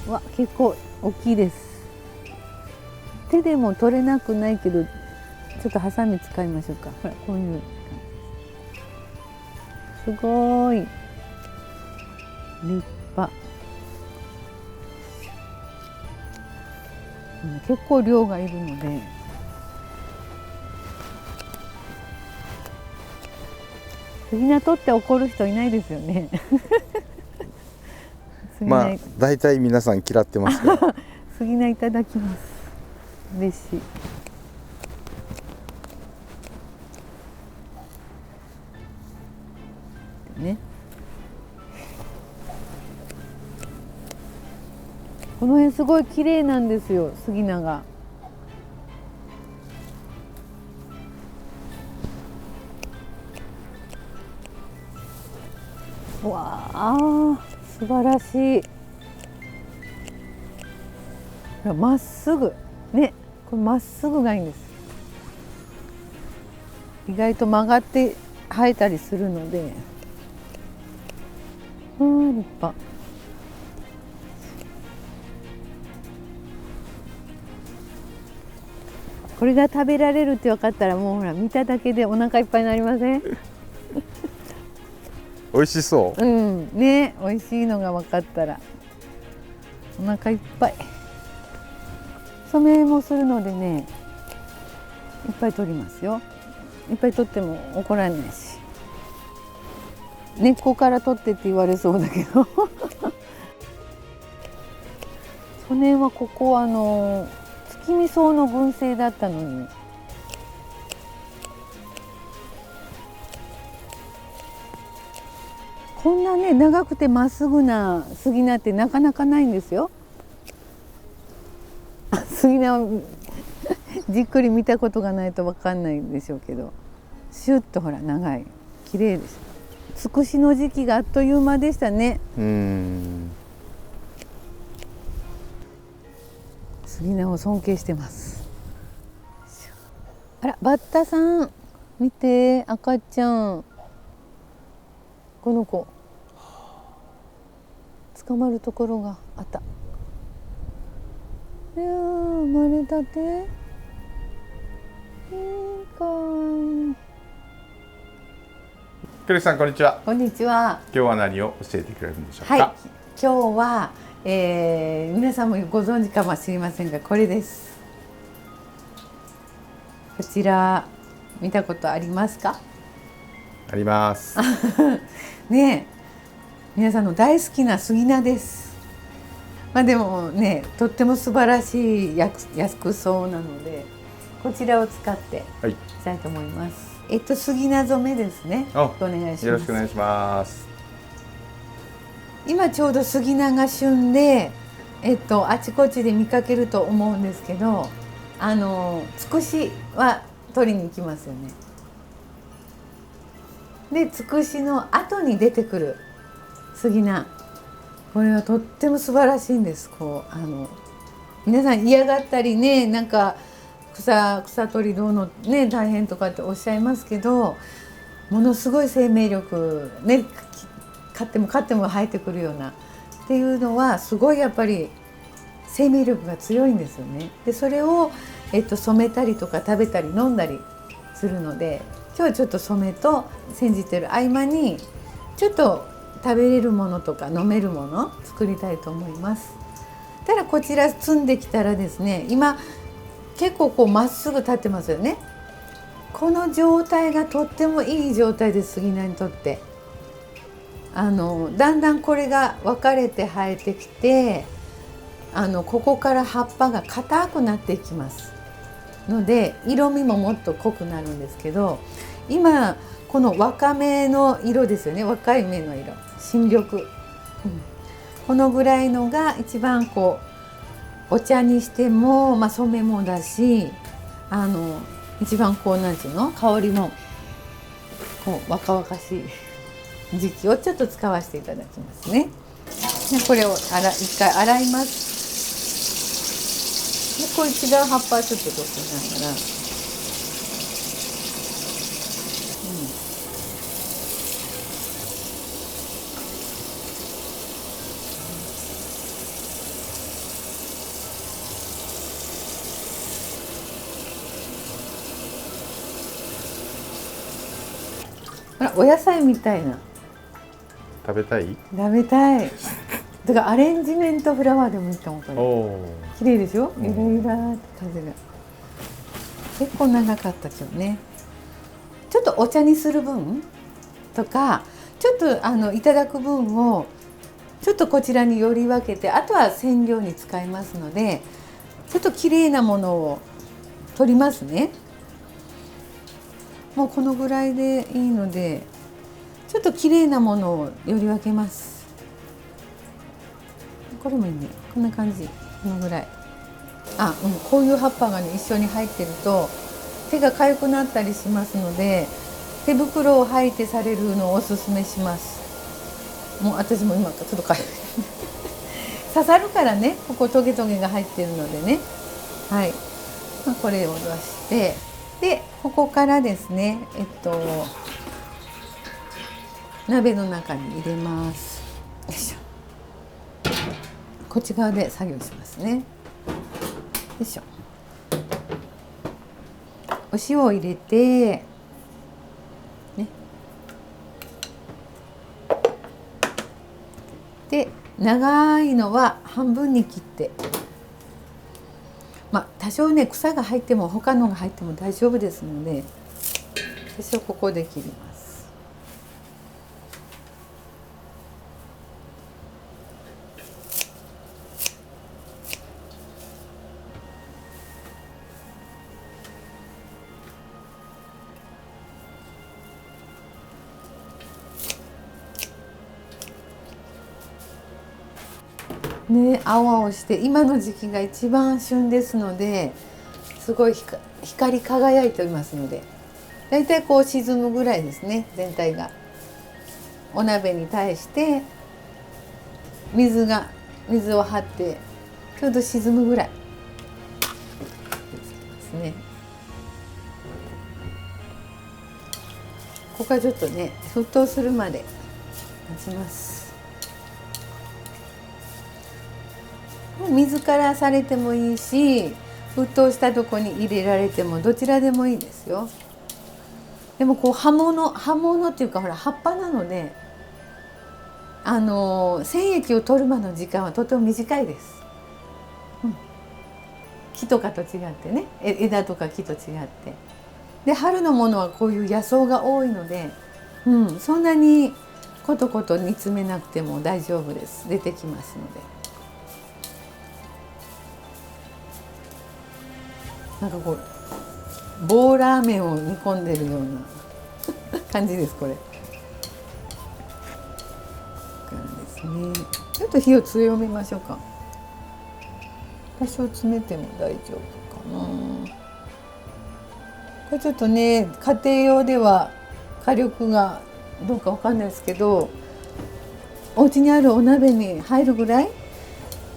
わ、結構大きいです。手でも取れなくないけど、ちょっとハサミ使いましょうか。ほら、こういう。すごい。立派。結構量がいるので。杉菜取って怒る人いないですよね。まあ大体皆さん嫌ってますけど。杉菜いただきます。嬉しい。ね。この辺すごい綺麗なんですよ、杉菜が。わあ、素晴らしい。まっすぐね、これまっすぐがいいんです。意外と曲がって生えたりするので、立派。これが食べられるって分かったら、もうほら見ただけでお腹いっぱいになりません？美味しそう。ね、美味しいのが分かったらお腹いっぱい。染めもするのでね、いっぱい取りますよ。いっぱい取っても怒らないし、根っこから取ってって言われそうだけど。去年はここ月見草の群生だったのに、こんなね長くてまっすぐな杉菜ってなかなかないんですよ。杉菜をじっくり見たことがないと分かんないんでしょうけど、シュッとほら長い、綺麗です。つくしの時期があっという間でしたね。杉菜を尊敬してます。あら、バッタさん見て、赤ちゃん。この子捕まるところがあった。いやー、生まれたて。いいかーい。クリスさん、こんにちは。こんにちは。今日は何を教えてくれるんでしょうか。はい、今日は、皆さんもご存知かもしれませんが、これです。こちら見たことありますか？あります。ねえ、皆さんの大好きな杉菜です。まあでもね、とっても素晴らしい薬草なので、こちらを使っていきたいと思います。杉菜染めですね。お願いします。よろしくお願いします。今ちょうど杉菜が旬で、あちこちで見かけると思うんですけど、つくしは取りに行きますよね。で、つくしの後に出てくる杉菜、これはとっても素晴らしいんです。皆さん嫌がったりね、なんか草取りどうのね大変とかっておっしゃいますけど、ものすごい生命力ね、買っても生えてくるようなっていうのは、すごいやっぱり生命力が強いんですよね。でそれを、染めたりとか食べたり飲んだりするので、今日はちょっと染めと煎じてる合間にちょっと食べれるものとか飲めるもの作りたいと思います。ただこちら摘んできたらですね、今結構こうまっすぐ立ってますよね。この状態がとってもいい状態です。杉菜にとってだんだんこれが分かれて生えてきて、ここから葉っぱが硬くなっていきますので、色味ももっと濃くなるんですけど、今この若芽の色ですよね。若い芽の色、新緑、このぐらいのが一番こうお茶にしても、染めもだし、一番こうなんていうの、香りもこう若々しい時期をちょっと使わせていただきますね。でこれを一回洗います。でこれ違う葉っぱはちょっと取りながら、ほらお野菜みたいな。食べたい？食べたい。だからアレンジメントフラワーでもいいかもこれ。おお。綺麗でしょ？うんゆらゆらって風が。結構長かった今日ね。ちょっとお茶にする分とか、ちょっといただく分をちょっとこちらにより分けて、あとは染料に使いますので、ちょっと綺麗なものを取りますね。もうこのぐらいでいいので、ちょっと綺麗なものをより分けます。これもいいね。こんな感じ。このぐらい。こういう葉っぱがね一緒に入ってると手が痒くなったりしますので、手袋を履いてされるのをおすすめします。もう私も今ちょっと痒い刺さるからね、ここトゲトゲが入ってるのでね。はい、これを出して、でここからですね、鍋の中に入れます。よいしょ。こっち側で作業しますね。よいしょ。お塩を入れて、ね。で、長いのは半分に切って、多少ね草が入っても他のが入っても大丈夫ですので、私はここで切ります。ね、青々して今の時期が一番旬ですので、すごい光り輝いていますので、だいたいこう沈むぐらいですね。全体がお鍋に対して水を張ってちょうど沈むぐらいですね。ここからちょっとね沸騰するまで待ちます。水からされてもいいし、沸騰したとこに入れられてもどちらでもいいですよ。でもこう葉物っていうか、ほら葉っぱなので、染液を取るまでの時間はとても短いです。木とかと違ってね、枝とか木と違って、で春のものはこういう野草が多いので、そんなにコトコト煮詰めなくても大丈夫です。出てきますので。なんかこう棒ラーメンを煮込んでるような感じです。これからですね、ちょっと火を強めましょうか。多少詰めても大丈夫かな。これちょっとね家庭用では火力がどうかわかんないですけど、お家にあるお鍋に入るぐらい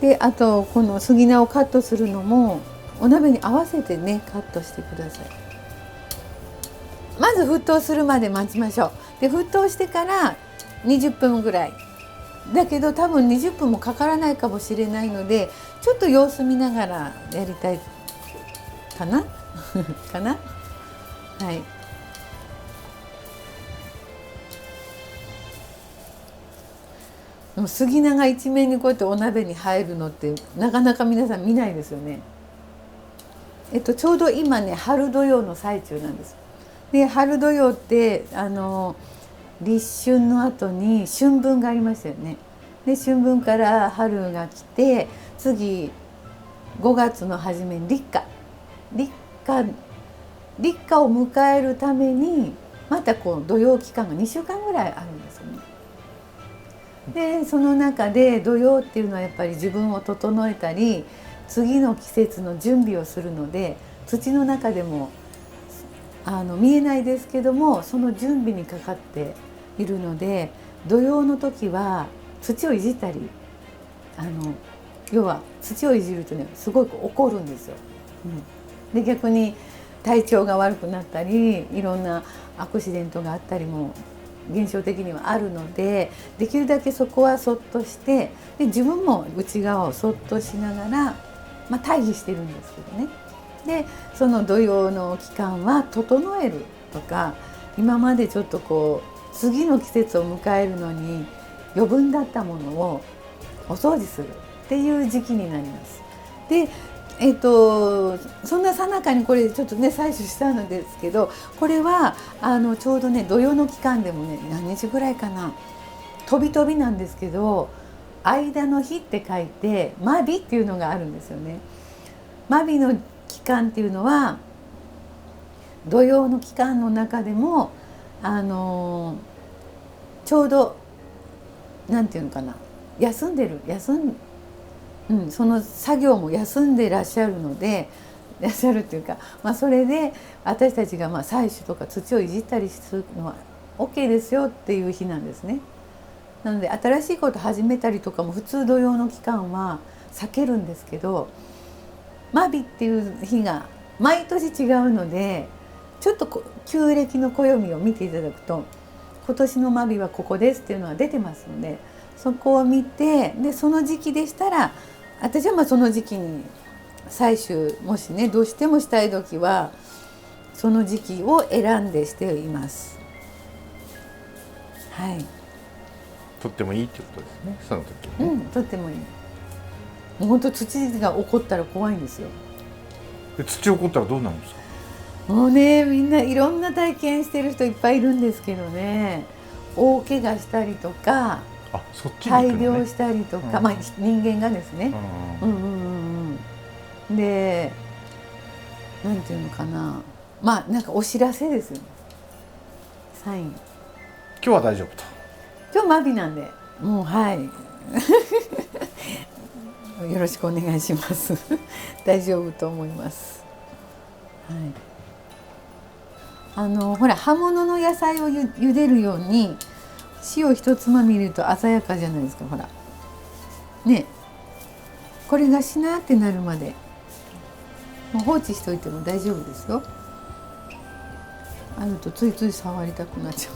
で、あとこの杉菜をカットするのもお鍋に合わせてねカットしてください。まず沸騰するまで待ちましょう。で沸騰してから20分ぐらいだけど、多分20分もかからないかもしれないので、ちょっと様子見ながらやりたいかなかな。はい。でも杉菜が一面にこうやってお鍋に入るのってなかなか皆さん見ないですよね。ちょうど今ね春土用の最中なんです。で春土用って立春の後に春分がありましたよね。で春分から春が来て、次5月の初めに立夏を迎えるためにまたこう土用期間が2週間ぐらいあるんですよね。でその中で土用っていうのはやっぱり自分を整えたり次の季節の準備をするので、土の中でも見えないですけどもその準備にかかっているので、土用の時は土をいじったり要は土をいじるとねすごく怒るんですよ。で逆に体調が悪くなったりいろんなアクシデントがあったりも現象的にはあるので、できるだけそこはそっとして、で自分も内側をそっとしながら、対峙してるんですけどね。でその土用の期間は整えるとか、今までちょっとこ次の季節を迎えるのに余分だったものをお掃除するっていう時期になります。でそんな最中にこれちょっとね採取したのですけど、これはちょうどね土用の期間でもね何日ぐらいかな、飛び飛びなんですけど、間の日って書いてマビっていうのがあるんですよね。マビの期間っていうのは土用の期間の中でもちょうどなんていうのかな、その作業も休んでらっしゃるので、いらっしゃるっていうか、それで私たちが採取とか土をいじったりするのは OK ですよっていう日なんですね。なので新しいこと始めたりとかも普通土用の期間は避けるんですけど、マビっていう日が毎年違うので、ちょっと旧暦の暦を見ていただくと今年のマビはここですっていうのが出てますので、そこを見て、でその時期でしたら私はその時期に採取もしねどうしてもしたい時はその時期を選んでしています。はい。とってもいいってことですね、その時にね。とってもいい。もう本当土が起こったら怖いんですよ。で土起こったらどうなるんですか？もうね、みんないろんな体験してる人いっぱいいるんですけどね、大怪我したりとか、そっちに行くのね、大病したりとか、人間がですね、でなんていうのかな、なんかお知らせですよね、サイン。今日は大丈夫と。今日マビなんで、もうはいよろしくお願いします大丈夫と思います。はい、ほら葉物の野菜を茹でるように塩一つまみ入れると鮮やかじゃないですか。ほらね、これがしなってなるまでもう放置しといても大丈夫ですよ。あるとついつい触りたくなっちゃう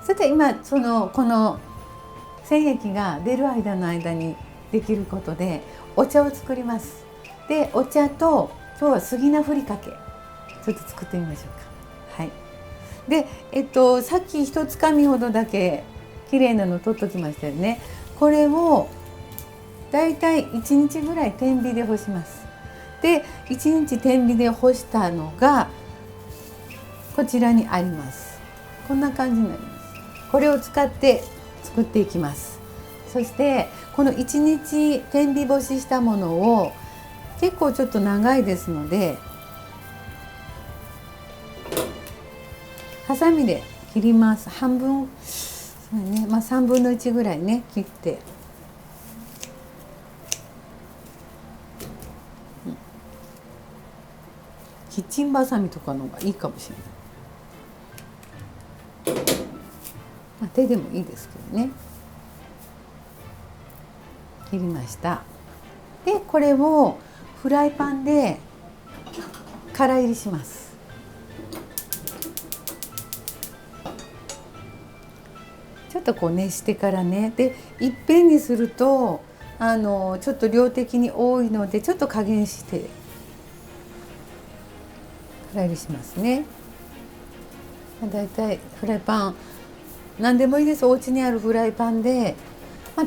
さて今この染液が出る間にできることでお茶を作ります。でお茶と今日は杉菜ふりかけちょっと作ってみましょうか。はい。でさっき一つかみほどだけきれいなの取っときましたよね。これをだいたい1日ぐらい天日で干します。で1日天日で干したのがこちらにあります。こんな感じになります。これを使って作っていきます。そしてこの1日天日干ししたものを結構ちょっと長いですのでハサミで切ります。半分そうね、3分の1ぐらいね切って、キッチンバサミとかの方がいいかもしれない。手でもいいですけどね。切りました。でこれをフライパンでから入りします。ちょっと熱してからね、でいっぺんにするとちょっと量的に多いのでちょっと加減してから入りしますね。だいたいフライパン何でもいいです。お家にあるフライパンで、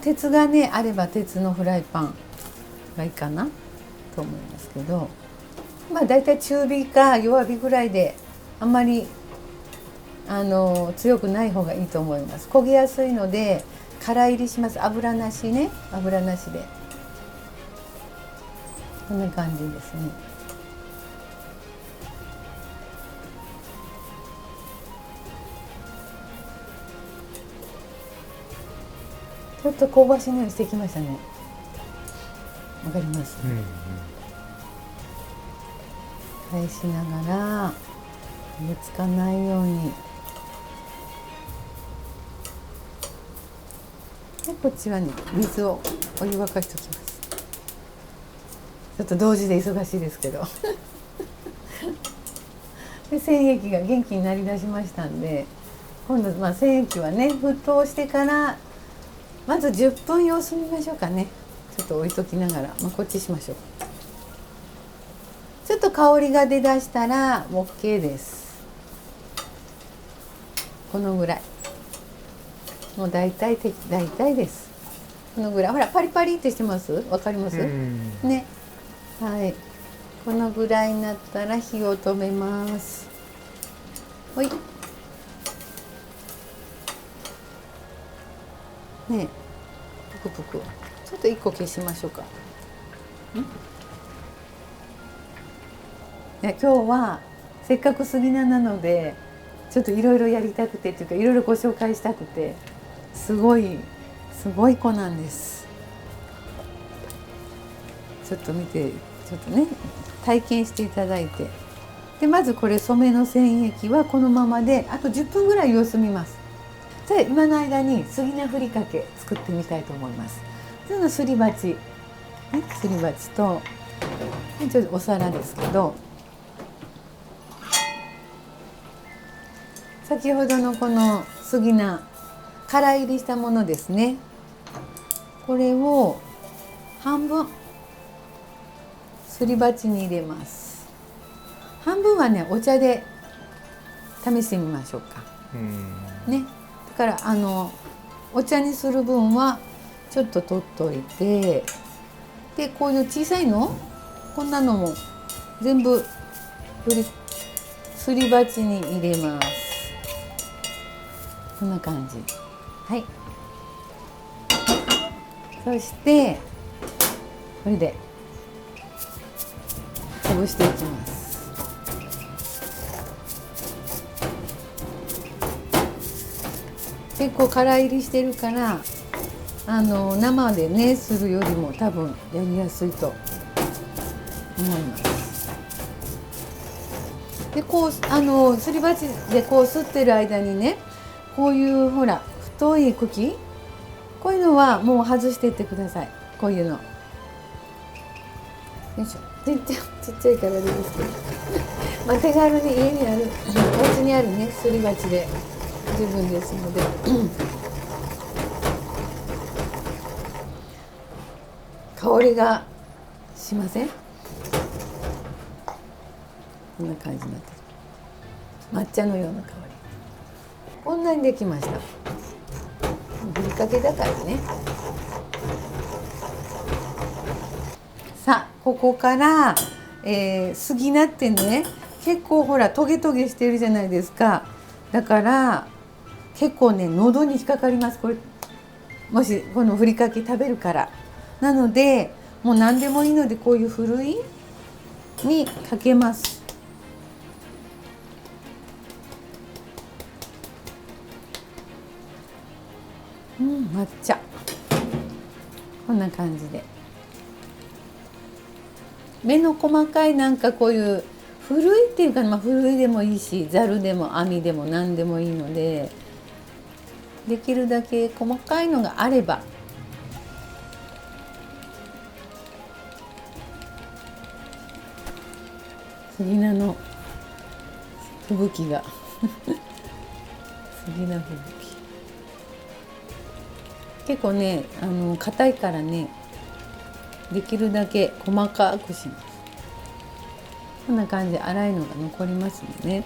鉄がねあれば鉄のフライパンがいいかなと思いますけど、だいたい中火か弱火ぐらいであんまり強くない方がいいと思います。焦げやすいのでから入りします。油なしね、油なしでこんな感じですね。ちょっと香ばしい匂いしてきましたね。わかります、返しながら焦げつかないように。でこっちはね水をお湯沸かしておきます。ちょっと同時で忙しいですけどで染液が元気になりだしましたんで、今度染液はね沸騰してからまず10分様子見ましょうかね。ちょっと置いときながら、こっちしましょう。ちょっと香りが出だしたら OK です。このぐらい、もう大体です。このぐらい、ほらパリパリってしてます？わかります？ね、はい、このぐらいになったら火を止めます。ほいね、ぷくぷく、ちょっと1個消しましょうか。今日はせっかく杉菜なのでちょっといろいろやりたくてというか、いろいろご紹介したくて、すごい子なんです。ちょっと見て、ちょっとね体験していただいて、でまずこれ染めの染液はこのままであと10分ぐらい様子見ます。で今の間に杉菜ふりかけ作ってみたいと思います。そのすり鉢、ね、すり鉢とちょっとお皿ですけど、先ほどのこの杉菜から入りしたものですね。これを半分すり鉢に入れます。半分はねお茶で試してみましょうか。ね、だからお茶にする分はちょっと取っといて、でこういう小さいのこんなのも全部すり鉢に入れます。こんな感じ。はい。そしてこれで潰していきます。結構から入りしてるから生でねするよりも多分やりやすいと思います。でこうすり鉢でこうすってる間にね、こういうほら太い茎、こういうのはもう外していってください。こういうのよいしょ。全然ちっちゃいからですけどまあ手軽に家にあるお家にあるねすり鉢で十分ですので香りがしません？こんな感じになってる。抹茶のような香り。こんなにできました。ふりかけだからね。さあここから杉菜ってね結構ほらトゲトゲしてるじゃないですか。だから結構ね喉に引っかかります。これもしこのふりかけ食べるから。なのでもう何でもいいのでこういうふるいにかけます。抹茶こんな感じで目の細かいなんかこういうふるいっていうか、ふるいでもいいしざるでも網でも何でもいいので、できるだけ細かいのがあれば杉菜の吹雪が杉菜吹雪結構ね硬いからねできるだけ細かくします。こんな感じで粗いのが残りますのでね。